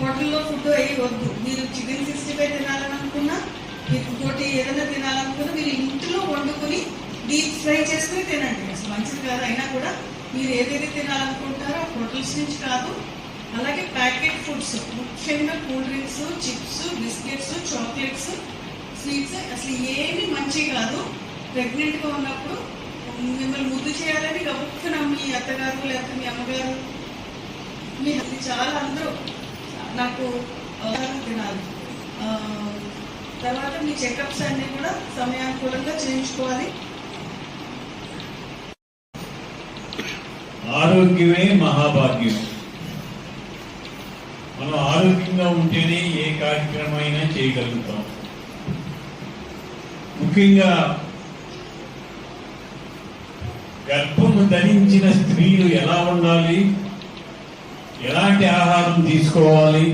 హోటల్లో ఫుడ్ అయ్యి వద్దు. మీరు చికెన్ 65 తినాలని అనుకున్నా, ఇంకోటి ఏదైనా తినాలనుకున్నా మీరు ఇంట్లో వండుకుని డీప్ ఫ్రై చేసుకుని తినండి. అసలు మంచిది కాదు. అయినా కూడా మీరు ఏదైతే తినాలనుకుంటారో హోటల్స్ నుంచి కాదు. అలాగే ప్యాకెట్ ఫుడ్స్, ముఖ్యంగా cool drinks, chips, biscuits, chocolates, sweets అసలు ఏమి మంచి కాదు. ప్రెగ్నెంట్గా ఉన్నప్పుడు మిమ్మల్ని ముద్దు చేయాలని గబుక్కున మీ అత్తగారు లేకపోతే మీ అమ్మగారు మీ చాలా అందరూ నాకు తినాలి. తర్వాత మీ చెకప్స్ అన్ని కూడా సమయానుకూలంగా చేయించుకోవాలి. ఆరోగ్యమే మహాభాగ్యం. మనం ఆరోగ్యంగా ఉంటేనే ఏ కార్యక్రమైనా చేయగలుగుతాం. ముఖ్యంగా గర్భము ధరించిన స్త్రీలు ఎలా ఉండాలి, ఎలాంటి ఆహారం తీసుకోవాలి,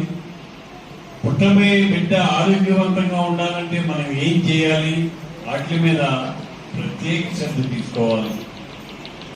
పుట్టబోయే బిడ్డ ఆరోగ్యవంతంగా ఉండాలంటే మనం ఏం చేయాలి, వాటి మీద ప్రత్యేక శ్రద్ధ తీసుకోవాలి.